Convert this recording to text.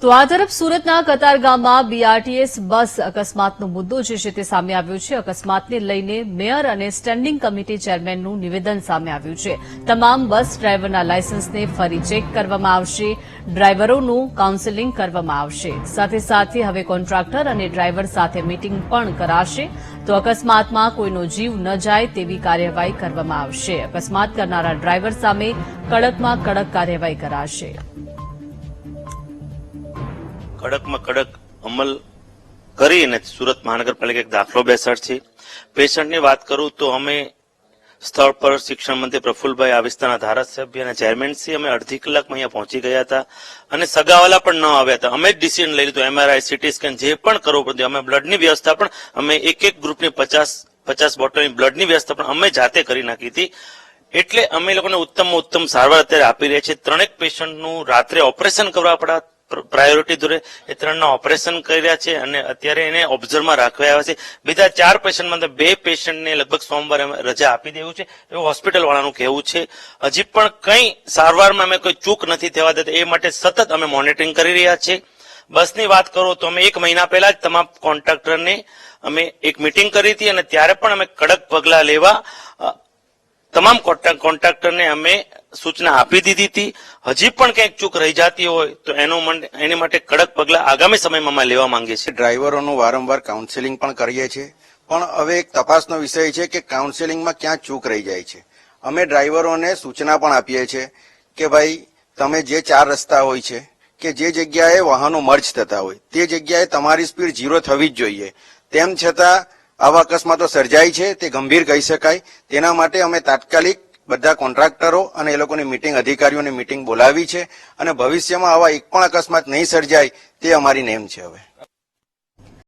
તો આ તરફ સુરતના કતારગામમાં બીઆરટીએસ બસ અકસ્માતનો મુદ્દો જે છે તે સામે આવ્યો છે. અકસ્માતને લઈને મેયર અને સ્ટેન્ડિંગ કમિટી ચેરમેનનું નિવેદન સામે આવ્યું છે. તમામ બસ ડ્રાઈવરના લાયસન્સને ફરી ચેક કરવામાં આવશે. ડ્રાઈવરોનું કાઉન્સેલિંગ કરવામાં આવશે. સાથે સાથે હવે કોન્ટ્રાક્ટર અને ડ્રાઈવર સાથે મીટિંગ પણ કરાશે. તો અકસ્માતમાં કોઈનો જીવ ન જાય તેવી કાર્યવાહી કરવામાં આવશે. અકસ્માત કરનારા ડ્રાઈવર સામે કડકમાં કડક કાર્યવાહી કરાશે. કડકમાં કડક અમલ કરીને સુરત મહાનગરપાલિકા એક દાખલો બેસાડશે. પેશન્ટની વાત કરું તો અમે સ્થળ પર શિક્ષણ મંત્રી પ્રફુલભાઈ, આ વિસ્તારના ધારાસભ્ય અને ચેરમેન શ્રી અમે અડધી કલાકમાં અહીંયા પહોંચી ગયા હતા અને સગાવાલા પણ ન આવ્યા હતા. અમે જ ડિસિઝન લઈ લીધું, એમઆરઆઈ, સીટી સ્કેન જે પણ કરવું પડતું. અમે બ્લડની વ્યવસ્થા પણ અમે એક ગ્રુપની 50 બોટલની બ્લડની વ્યવસ્થા પણ અમે જાતે કરી નાખી હતી. એટલે અમે લોકોને ઉત્તમમાં ઉત્તમ સારવાર અત્યારે આપી રહ્યા છીએ. ત્રણેક પેશન્ટનું રાત્રે ઓપરેશન કરવા પડ્યા, પ્રાયોરિટી ધોરે એ ત્રણના ઓપરેશન કરી રહ્યા છે અને અત્યારે એને ઓબ્ઝર્વમાં રાખવા આવ્યા છે. બીજા 4 પેશન્ટમાં 2 પેશન્ટને લગભગ સોમવારે રજા આપી દેવું છે એવું હોસ્પિટલ વાળાનું કહેવું છે. હજી પણ કંઈ સારવારમાં અમે કોઈ ચૂક નથી થવા દેતા, એ માટે સતત અમે મોનિટરિંગ કરી રહ્યા છીએ. બસની વાત કરો તો અમે 1 મહિના પહેલા જ તમામ કોન્ટ્રાક્ટરને અમે એક મિટિંગ કરી હતી અને ત્યારે પણ અમે કડક પગલાં લેવા તમામ કોન્ટ્રાક્ટરને અમે સૂચના આપી દીધી હતી. હજી પણ કંઈક ચૂક રહી જતી હોય તો એની માટે કડક પગલાં આગામી સમયમાં અમે લેવા માંગીએ છીએ. ડ્રાઈવરોનું વારંવાર કાઉન્સેલિંગ પણ કરીએ છીએ, પણ હવે એક તપાસનો વિષય છે કે કાઉન્સેલિંગમાં ક્યાં ચૂક રહી જાય છે. અમે ડ્રાઈવરોને સૂચના પણ આપીએ છીએ કે ભાઈ તમે જે 4 રસ્તા હોય છે કે જે જગ્યાએ વાહનો મર્જ થતા હોય તે જગ્યાએ તમારી સ્પીડ 0 થવી જ જોઈએ. તેમ છતાં આવા અકસ્માતો સર્જાય છે તે ગંભીર કહી શકાય. તેના માટે અમે તાત્કાલિક બધા કોન્ટ્રાક્ટરો અને એ લોકોની મીટિંગ, અધિકારીઓની મીટિંગ બોલાવી છે અને ભવિષ્યમાં આવા એક પણ અકસ્માત નહીં સર્જાય તે અમારી નેમ છે. હવે